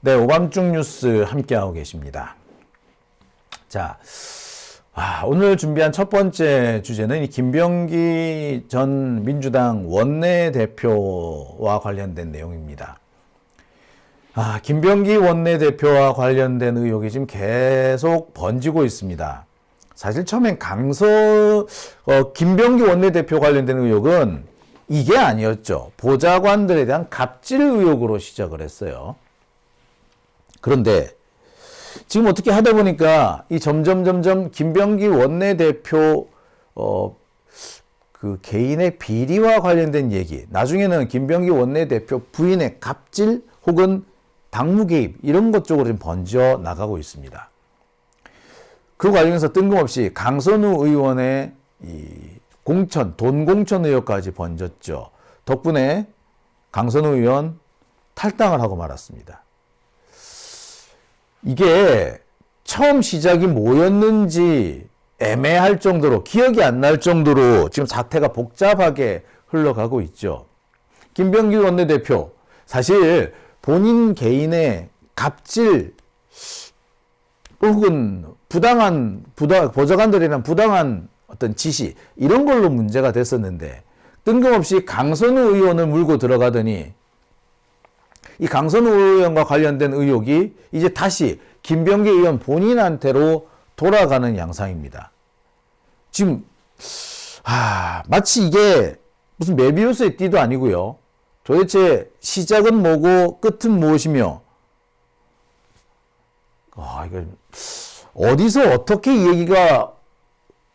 네, 오밤중 뉴스 함께하고 계십니다. 자, 오늘 준비한 첫 번째 주제는 이 김병기 전 민주당 원내대표와 관련된 내용입니다. 김병기 원내대표와 관련된 의혹이 지금 계속 번지고 있습니다. 사실 처음엔 김병기 원내대표 관련된 의혹은 이게 아니었죠. 보좌관들에 대한 갑질 의혹으로 시작을 했어요. 그런데 지금 어떻게 하다 보니까 이 점점 김병기 원내대표 그 개인의 비리와 관련된 얘기, 나중에는 김병기 원내대표 부인의 갑질 혹은 당무 개입 이런 것 쪽으로 좀 번져 나가고 있습니다. 그 과정에서 뜬금없이 강선우 의원의 이 돈 공천 의혹까지 번졌죠. 덕분에 강선우 의원 탈당을 하고 말았습니다. 이게 처음 시작이 뭐였는지 애매할 정도로, 기억이 안 날 정도로 지금 사태가 복잡하게 흘러가고 있죠. 김병기 원내대표, 사실 본인 개인의 갑질 혹은 보좌관들이랑 부당한 어떤 지시, 이런 걸로 문제가 됐었는데, 뜬금없이 강선우 의원을 물고 들어가더니 이 강선우 의원과 관련된 의혹이 이제 다시 김병기 의원 본인한테로 돌아가는 양상입니다. 지금 마치 이게 무슨 메비우스의 띠도 아니고요. 도대체 시작은 뭐고 끝은 무엇이며, 이거 어디서 어떻게 이 얘기가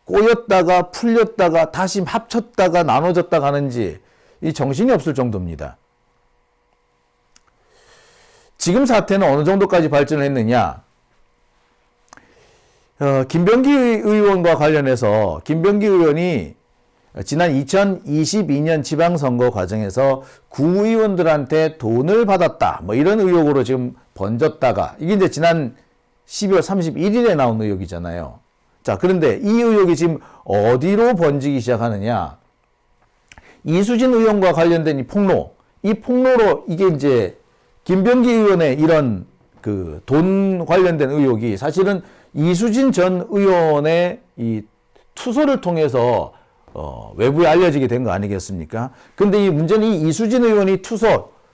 꼬였다가 풀렸다가 다시 합쳤다가 나눠졌다 가는지 이 정신이 없을 정도입니다. 지금 사태는 어느 정도까지 발전을 했느냐? 김병기 의원과 관련해서 김병기 의원이 지난 2022년 지방선거 과정에서 구의원들한테 돈을 받았다, 뭐 이런 의혹으로 지금 번졌다가, 이게 이제 지난 12월 31일에 나온 의혹이잖아요. 자, 그런데 이 의혹이 지금 어디로 번지기 시작하느냐? 이수진 의원과 관련된 이 폭로로 이게 이제 김병기 의원의 이런 그 돈 관련된 의혹이 사실은 이수진 전 의원의 이 투소를 통해서 외부에 알려지게 된 거 아니겠습니까? 근데 이 문제는 이 이수진 의원이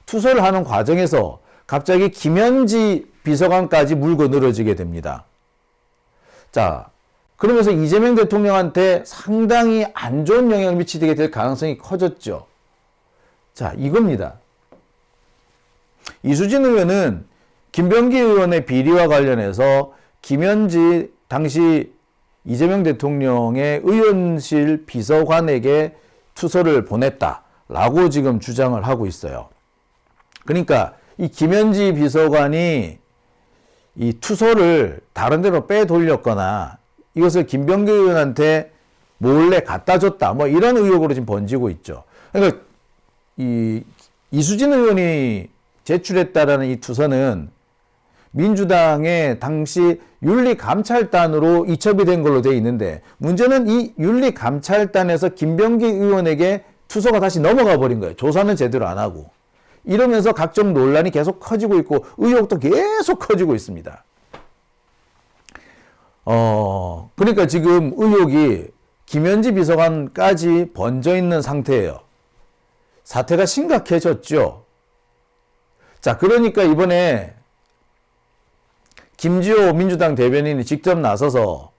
투소를 하는 과정에서 갑자기 김현지 비서관까지 물고 늘어지게 됩니다. 자, 그러면서 이재명 대통령한테 상당히 안 좋은 영향을 미치게 될 가능성이 커졌죠. 자, 이겁니다. 이수진 의원은 김병기 의원의 비리와 관련해서 김현지 당시 이재명 대통령의 의원실 비서관에게 투서를 보냈다라고 지금 주장을 하고 있어요. 그러니까 이 김현지 비서관이 이 투서를 다른 데로 빼돌렸거나 이것을 김병기 의원한테 몰래 갖다 줬다, 뭐 이런 의혹으로 지금 번지고 있죠. 그러니까 이수진 의원이 제출했다라는 이 투서는 민주당의 당시 윤리감찰단으로 이첩이 된 걸로 되어 있는데, 문제는 이 윤리감찰단에서 김병기 의원에게 투서가 다시 넘어가 버린 거예요. 조사는 제대로 안 하고. 이러면서 각종 논란이 계속 커지고 있고 의혹도 계속 커지고 있습니다. 그러니까 지금 의혹이 김현지 비서관까지 번져 있는 상태예요. 사태가 심각해졌죠. 자, 그러니까 이번에 김지호 민주당 대변인이 직접 나서서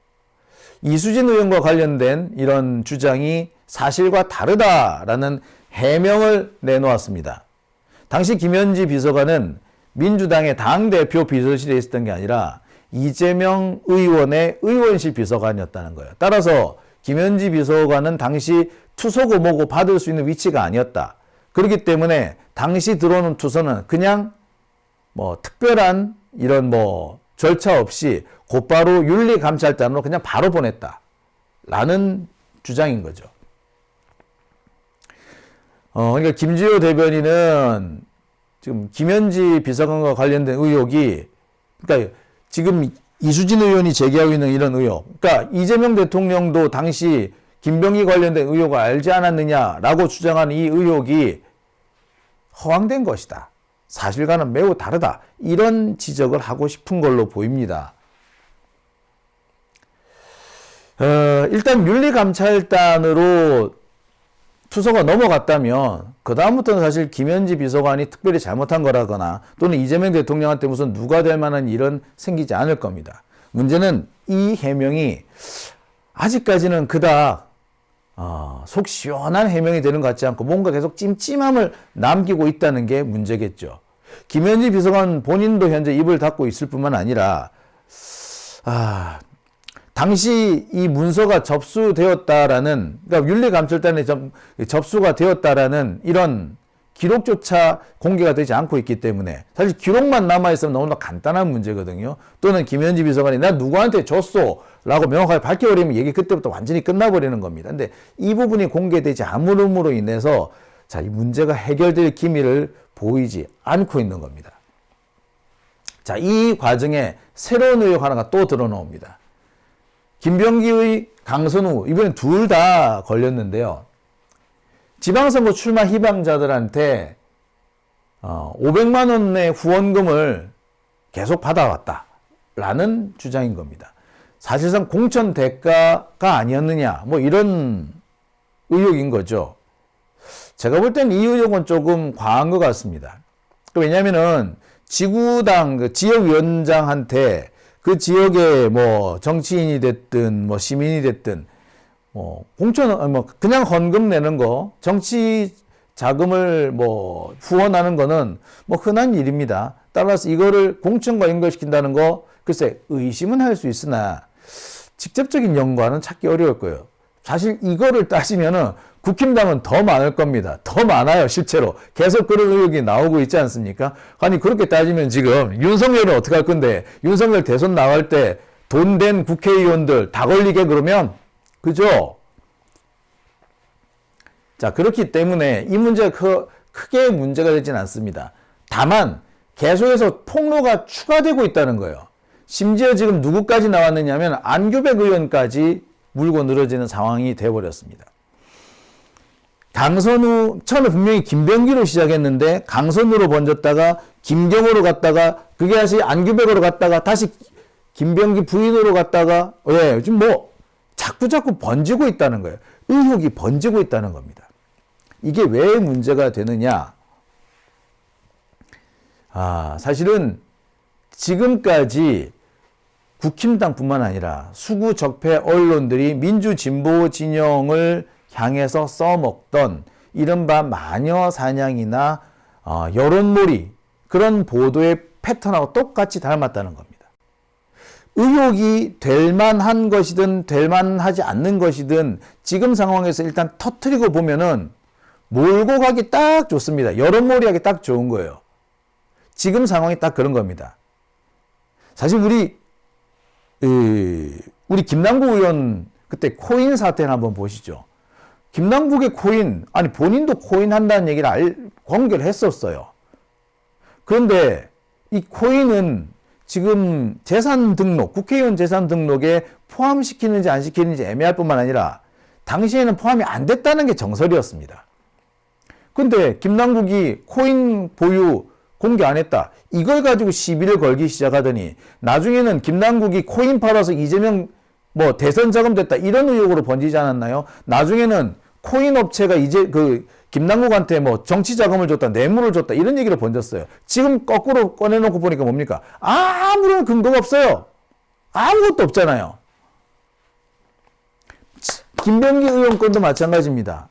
이수진 의원과 관련된 이런 주장이 사실과 다르다라는 해명을 내놓았습니다. 당시 김현지 비서관은 민주당의 당대표 비서실에 있었던 게 아니라 이재명 의원의 의원실 비서관이었다는 거예요. 따라서 김현지 비서관은 당시 투서고 뭐고 받을 수 있는 위치가 아니었다. 그렇기 때문에 당시 들어오는 투서는 그냥 뭐 특별한 이런 뭐 절차 없이 곧바로 윤리감찰단으로 그냥 바로 보냈다 라는 주장인 거죠. 그러니까 김지호 대변인은 지금 김현지 비서관과 관련된 의혹이, 그러니까 지금 이수진 의원이 제기하고 있는 이런 의혹, 그러니까 이재명 대통령도 당시 김병기 관련된 의혹을 알지 않았느냐라고 주장하는 이 의혹이 허황된 것이다. 사실과는 매우 다르다. 이런 지적을 하고 싶은 걸로 보입니다. 일단 윤리감찰단으로 투서가 넘어갔다면 그 다음부터는 사실 김현지 비서관이 특별히 잘못한 거라거나 또는 이재명 대통령한테 무슨 누가 될 만한 일은 생기지 않을 겁니다. 문제는 이 해명이 아직까지는 그닥 속 시원한 해명이 되는 것 같지 않고 뭔가 계속 찜찜함을 남기고 있다는 게 문제겠죠. 김현지 비서관 본인도 현재 입을 닫고 있을 뿐만 아니라 당시 이 문서가 접수되었다라는, 그러니까 윤리감찰단에 접수가 되었다라는 이런 기록조차 공개가 되지 않고 있기 때문에 사실 기록만 남아있으면 너무나 간단한 문제거든요. 또는 김현지 비서관이 나 누구한테 줬어 라고 명확하게 밝혀버리면 얘기 그때부터 완전히 끝나버리는 겁니다. 근데 이 부분이 공개되지 않음으로 인해서 자, 이 문제가 해결될 기미를 보이지 않고 있는 겁니다. 자, 이 과정에 새로운 의혹 하나가 또 드러나옵니다. 김병기의 강선우, 이번엔 둘 다 걸렸는데요. 지방선거 출마 희망자들한테 500만 원의 후원금을 계속 받아왔다라는 주장인 겁니다. 사실상 공천 대가가 아니었느냐, 뭐 이런 의혹인 거죠. 제가 볼 땐 이 의혹은 조금 과한 것 같습니다. 왜냐면은 지구당 그 지역위원장한테 그 지역의 뭐 정치인이 됐든 뭐 시민이 됐든 뭐 공천 뭐 그냥 헌금 내는 거, 정치 자금을 뭐 후원하는 거는 뭐 흔한 일입니다. 따라서 이거를 공천과 연결시킨다는 거 글쎄 의심은 할 수 있으나 직접적인 연관은 찾기 어려울 거예요. 사실 이거를 따지면은 국힘당은 더 많을 겁니다. 더 많아요, 실제로. 계속 그런 의혹이 나오고 있지 않습니까? 아니, 그렇게 따지면 지금 윤석열은 어떻게 할 건데, 윤석열 대선 나갈 때 돈 된 국회의원들 다 걸리게 그러면, 그죠? 자, 그렇기 때문에 이 문제가 크게 문제가 되지는 않습니다. 다만, 계속해서 폭로가 추가되고 있다는 거예요. 심지어 지금 누구까지 나왔느냐 하면 안규백 의원까지 물고 늘어지는 상황이 되어버렸습니다. 강선우, 처음에 분명히 김병기로 시작했는데 강선우로 번졌다가 김경호로 갔다가 그게 다시 안규백으로 갔다가 다시 김병기 부인으로 갔다가 지금 뭐 자꾸 번지고 있다는 거예요. 의혹이 번지고 있다는 겁니다. 이게 왜 문제가 되느냐? 사실은 지금까지 국힘당뿐만 아니라 수구 적폐 언론들이 민주진보 진영을 향해서 써먹던 이른바 마녀 사냥이나 여론몰이 그런 보도의 패턴하고 똑같이 닮았다는 겁니다. 의혹이 될 만한 것이든 될 만하지 않는 것이든 지금 상황에서 일단 터트리고 보면은 몰고 가기 딱 좋습니다. 여론몰이하기 딱 좋은 거예요. 지금 상황이 딱 그런 겁니다. 사실 우리 김남국 의원 그때 코인 사태를 한번 보시죠. 김남국의 코인, 아니 본인도 코인 한다는 얘기를 공개를 했었어요. 그런데 이 코인은 지금 재산 등록, 국회의원 재산 등록에 포함시키는지 안 시키는지 애매할 뿐만 아니라 당시에는 포함이 안 됐다는 게 정설이었습니다. 근데 김남국이 코인 보유 공개 안 했다. 이걸 가지고 시비를 걸기 시작하더니 나중에는 김남국이 코인 팔아서 이재명 뭐 대선 자금 됐다 이런 의혹으로 번지지 않았나요? 나중에는 코인 업체가 이제 김남국한테 뭐 정치 자금을 줬다, 뇌물을 줬다 이런 얘기를 번졌어요. 지금 거꾸로 꺼내놓고 보니까 뭡니까? 아무런 근거가 없어요. 아무것도 없잖아요. 김병기 의원 건도 마찬가지입니다.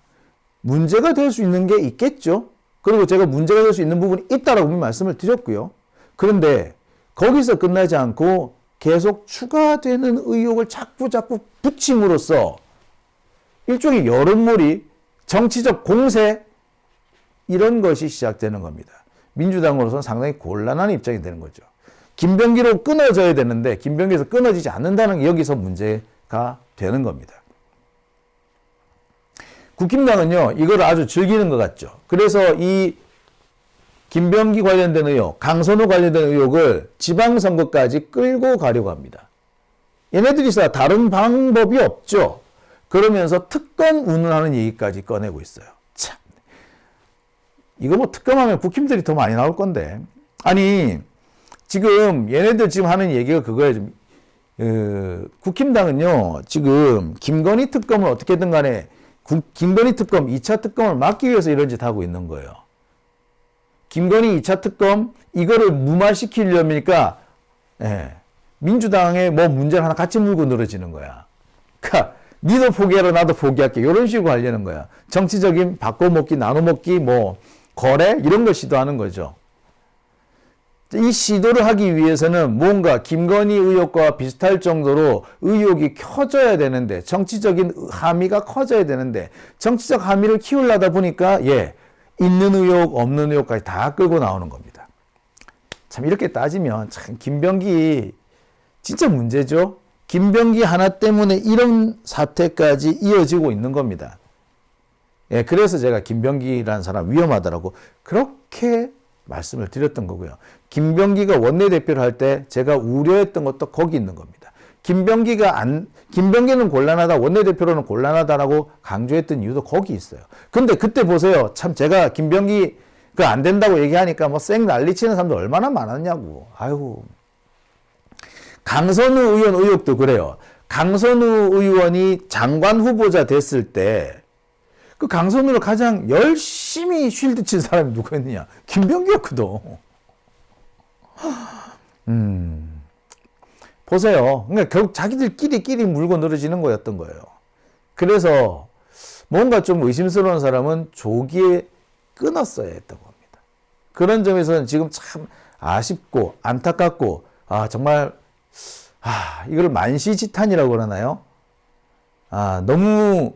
문제가 될 수 있는 게 있겠죠. 그리고 제가 문제가 될 수 있는 부분이 있다라고 말씀을 드렸고요. 그런데 거기서 끝나지 않고 계속 추가되는 의혹을 자꾸 붙임으로써 일종의 여론몰이, 정치적 공세 이런 것이 시작되는 겁니다. 민주당으로서는 상당히 곤란한 입장이 되는 거죠. 김병기로 끊어져야 되는데 김병기에서 끊어지지 않는다는 게 여기서 문제가 되는 겁니다. 국힘당은요, 이걸 아주 즐기는 것 같죠. 그래서 이 김병기 관련된 의혹, 강선우 관련된 의혹을 지방선거까지 끌고 가려고 합니다. 얘네들이 다른 방법이 없죠. 그러면서 특검 운운하는 얘기까지 꺼내고 있어요. 참. 이거 뭐 특검하면 국힘들이 더 많이 나올 건데. 아니, 지금 얘네들 지금 하는 얘기가 그거예요. 국힘당은요, 지금 김건희 특검을 어떻게든 간에 김건희 특검, 2차 특검을 막기 위해서 이런 짓 하고 있는 거예요. 김건희 2차 특검, 이거를 무마시키려니까, 민주당에 뭐 문제를 하나 같이 물고 늘어지는 거야. 그러니까, 니도 포기해라, 나도 포기할게. 이런 식으로 하려는 거야. 정치적인 바꿔먹기, 나눠먹기, 뭐, 거래? 이런 걸 시도하는 거죠. 이 시도를 하기 위해서는 뭔가 김건희 의혹과 비슷할 정도로 의혹이 커져야 되는데, 정치적인 함의가 커져야 되는데, 정치적 함의를 키우려다 보니까, 있는 의혹, 없는 의혹까지 다 끌고 나오는 겁니다. 참, 이렇게 따지면, 참, 김병기, 진짜 문제죠? 김병기 하나 때문에 이런 사태까지 이어지고 있는 겁니다. 그래서 제가 김병기라는 사람 위험하다라고 그렇게 말씀을 드렸던 거고요. 김병기가 원내대표를 할 때 제가 우려했던 것도 거기 있는 겁니다. 김병기는 곤란하다, 원내대표로는 곤란하다라고 강조했던 이유도 거기 있어요. 근데 그때 보세요. 참 제가 김병기 안 된다고 얘기하니까 뭐 쌩 난리치는 사람도 얼마나 많았냐고. 아이고. 강선우 의원 의혹도 그래요. 강선우 의원이 장관 후보자 됐을 때 그 강선우를 가장 열심히 쉴드 친 사람이 누구였느냐? 김병기였거든. 보세요. 그러니까 결국 자기들끼리 물고 늘어지는 거였던 거예요. 그래서 뭔가 좀 의심스러운 사람은 조기에 끊었어야 했던 겁니다. 그런 점에서는 지금 참 아쉽고 안타깝고 정말 이걸 만시지탄이라고 그러나요? 너무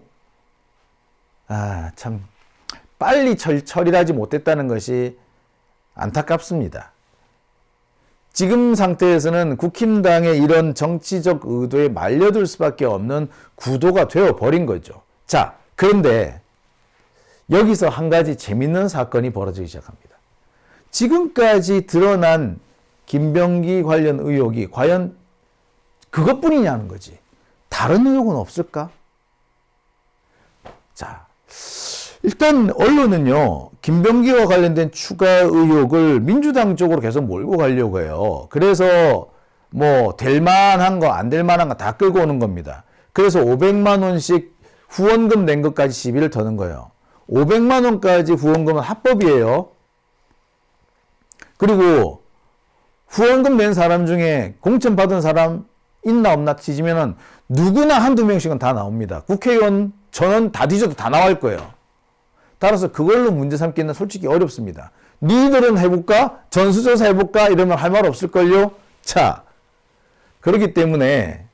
참 빨리 처리를 하지 못했다는 것이 안타깝습니다. 지금 상태에서는 국힘당의 이런 정치적 의도에 말려들 수밖에 없는 구도가 되어버린 거죠. 자, 그런데 여기서 한 가지 재밌는 사건이 벌어지기 시작합니다. 지금까지 드러난 김병기 관련 의혹이 과연 그것뿐이냐는 거지. 다른 의혹은 없을까? 자, 일단 언론은요, 김병기와 관련된 추가 의혹을 민주당 쪽으로 계속 몰고 가려고 해요. 그래서 뭐 될 만한 거, 안 될 만한 거 다 끌고 오는 겁니다. 그래서 500만 원씩 후원금 낸 것까지 시비를 터는 거예요. 500만 원까지 후원금은 합법이에요. 그리고 후원금 낸 사람 중에 공천 받은 사람 있나 없나 치지면은 누구나 한두 명씩은 다 나옵니다. 국회의원 전원 다 뒤져도 다 나올 거예요. 따라서 그걸로 문제 삼기는 솔직히 어렵습니다. 니들은 해볼까? 전수조사 해볼까? 이러면 할 말 없을걸요? 자, 그렇기 때문에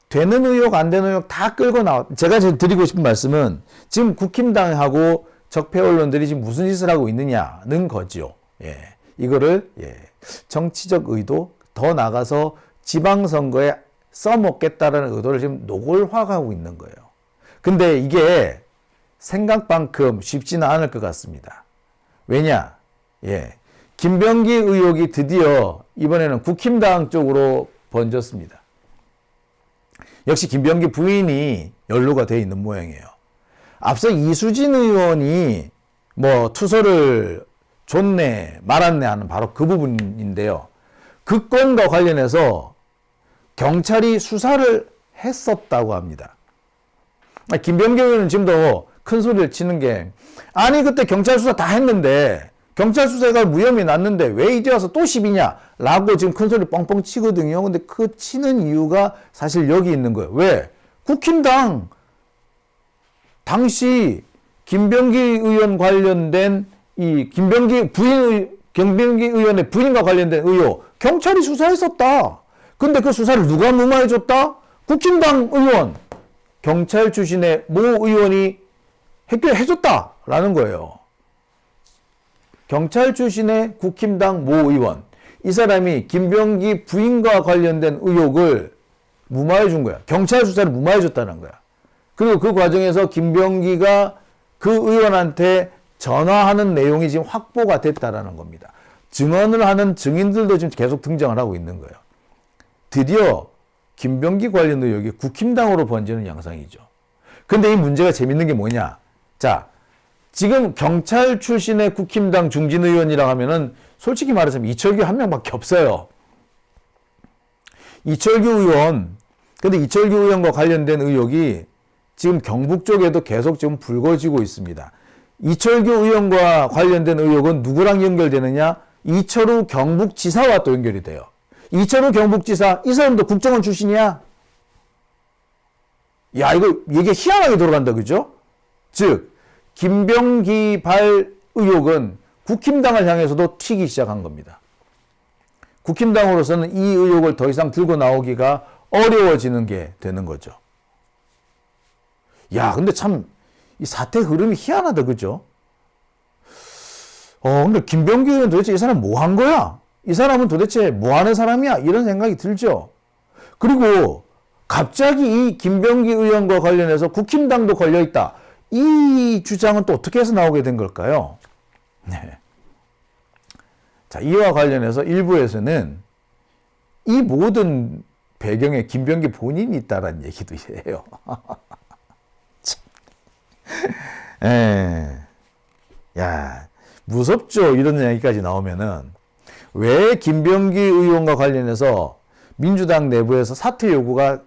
되는 의혹 안 되는 의혹 다 끌고 제가 지금 드리고 싶은 말씀은 지금 국힘당하고 적폐 언론들이 지금 무슨 짓을 하고 있느냐는 거죠. 이거를 정치적 의도 더 나가서 지방선거에 써먹겠다라는 의도를 지금 노골화하고 있는 거예요. 근데 이게 생각만큼 쉽지는 않을 것 같습니다. 왜냐? 김병기 의혹이 드디어 이번에는 국힘당 쪽으로 번졌습니다. 역시 김병기 부인이 연루가 되어 있는 모양이에요. 앞서 이수진 의원이 뭐 투서를 줬네 말았네 하는 바로 그 부분인데요. 그 건과 관련해서 경찰이 수사를 했었다고 합니다. 김병기 의원은 지금도 큰 소리를 치는 게 아니 그때 경찰 수사 다 했는데 경찰 수사가 무혐의 났는데 왜 이제 와서 또 시비냐 라고 지금 큰 소리 뻥뻥 치거든요. 근데 그 치는 이유가 사실 여기 있는 거예요. 왜? 국힘당 당시 김병기 의원 관련된 이 김병기 의원의 부인과 관련된 의혹 경찰이 수사했었다. 근데 그 수사를 누가 무마해줬다? 국힘당 의원, 경찰 출신의 모 의원이 해줬다라는 거예요. 경찰 출신의 국힘당 모 의원, 이 사람이 김병기 부인과 관련된 의혹을 무마해준 거야. 경찰 수사를 무마해줬다는 거야. 그리고 그 과정에서 김병기가 그 의원한테 전화하는 내용이 지금 확보가 됐다라는 겁니다. 증언을 하는 증인들도 지금 계속 등장을 하고 있는 거예요. 드디어 김병기 관련 의혹이 국힘당으로 번지는 양상이죠. 근데 이 문제가 재밌는 게 뭐냐? 자, 지금 경찰 출신의 국힘당 중진 의원이라 하면은 솔직히 말해서 이철규 한 명밖에 없어요. 이철규 의원, 근데 이철규 의원과 관련된 의혹이 지금 경북 쪽에도 계속 지금 불거지고 있습니다. 이철규 의원과 관련된 의혹은 누구랑 연결되느냐? 이철우 경북지사와 또 연결이 돼요. 이철우 경북지사, 이 사람도 국정원 출신이야. 야, 이게 희한하게 돌아간다, 그죠? 즉, 김병기 발 의혹은 국힘당을 향해서도 튀기 시작한 겁니다. 국힘당으로서는 이 의혹을 더 이상 들고 나오기가 어려워지는 게 되는 거죠. 야, 근데 참, 이 사태 흐름이 희한하다, 그죠? 근데 김병기 의원 도대체 이 사람 뭐 한 거야? 이 사람은 도대체 뭐 하는 사람이야? 이런 생각이 들죠. 그리고 갑자기 이 김병기 의원과 관련해서 국힘당도 걸려있다. 이 주장은 또 어떻게 해서 나오게 된 걸까요? 네. 자, 이와 관련해서 일부에서는 이 모든 배경에 김병기 본인이 있다라는 얘기도 해요. 야, 무섭죠? 이런 이야기까지 나오면은 왜 김병기 의원과 관련해서 민주당 내부에서 사퇴 요구가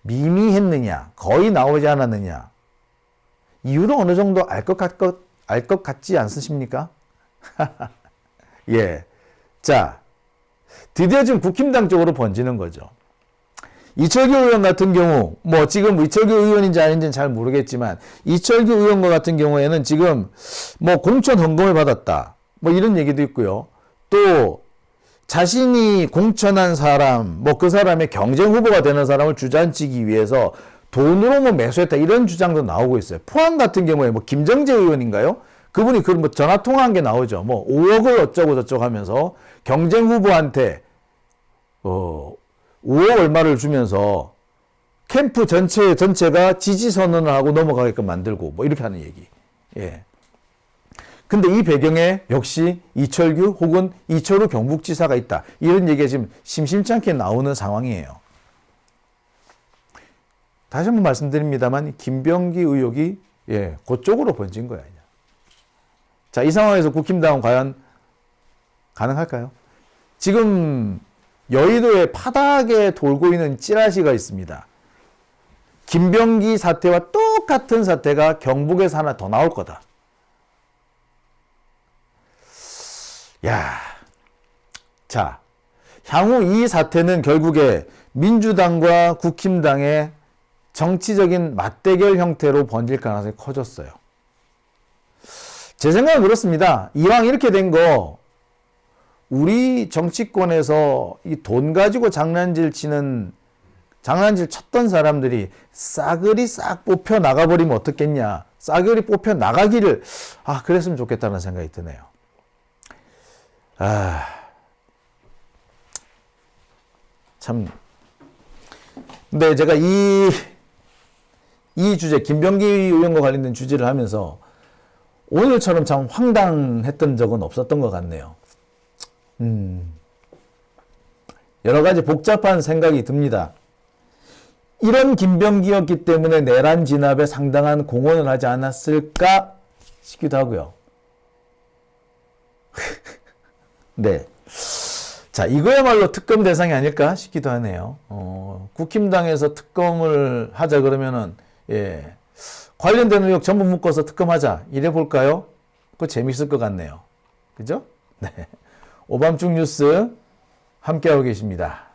미미했느냐, 거의 나오지 않았느냐, 이유는 어느 정도 알 것 같지 않으십니까? 예. 자, 드디어 지금 국힘당 쪽으로 번지는 거죠. 이철규 의원 같은 경우, 뭐 지금 이철규 의원인지 아닌지는 잘 모르겠지만, 이철규 의원과 같은 경우에는 지금 뭐 공천 헌금을 받았다. 뭐 이런 얘기도 있고요. 또 자신이 공천한 사람, 뭐 그 사람의 경쟁 후보가 되는 사람을 주저앉히기 위해서 돈으로 뭐 매수했다. 이런 주장도 나오고 있어요. 포항 같은 경우에 뭐 김정재 의원인가요? 그분이 그 뭐 전화 통화한 게 나오죠. 뭐 5억을 어쩌고 저쩌고 하면서 경쟁 후보한테 5억 얼마를 주면서 캠프 전체가 지지 선언을 하고 넘어가게끔 만들고 뭐 이렇게 하는 얘기. 예. 근데 이 배경에 역시 이철규 혹은 이철우 경북지사가 있다. 이런 얘기가 지금 심심치 않게 나오는 상황이에요. 다시 한번 말씀드립니다만 김병기 의혹이 그쪽으로 번진 거야. 자, 이 상황에서 국힘당은 과연 가능할까요? 지금 여의도에 파닥에 돌고 있는 찌라시가 있습니다. 김병기 사태와 똑같은 사태가 경북에서 하나 더 나올 거다. 야, 자, 향후 이 사태는 결국에 민주당과 국힘당의 정치적인 맞대결 형태로 번질 가능성이 커졌어요. 제 생각은 그렇습니다. 이왕 이렇게 된 거, 우리 정치권에서 이 돈 가지고 장난질 쳤던 사람들이 싸그리 싹 뽑혀 나가버리면 어떻겠냐. 싸그리 뽑혀 나가기를, 그랬으면 좋겠다는 생각이 드네요. 참. 근데 제가 이 주제, 김병기 의원과 관련된 주제를 하면서 오늘처럼 참 황당했던 적은 없었던 것 같네요. 여러 가지 복잡한 생각이 듭니다. 이런 김병기였기 때문에 내란 진압에 상당한 공헌을 하지 않았을까 싶기도 하고요. 네. 자, 이거야말로 특검 대상이 아닐까 싶기도 하네요. 국힘당에서 특검을 하자 그러면은, 관련된 의혹 전부 묶어서 특검하자. 이래 볼까요? 그거 재밌을 것 같네요. 그죠? 네. 오밤중 뉴스 함께하고 계십니다.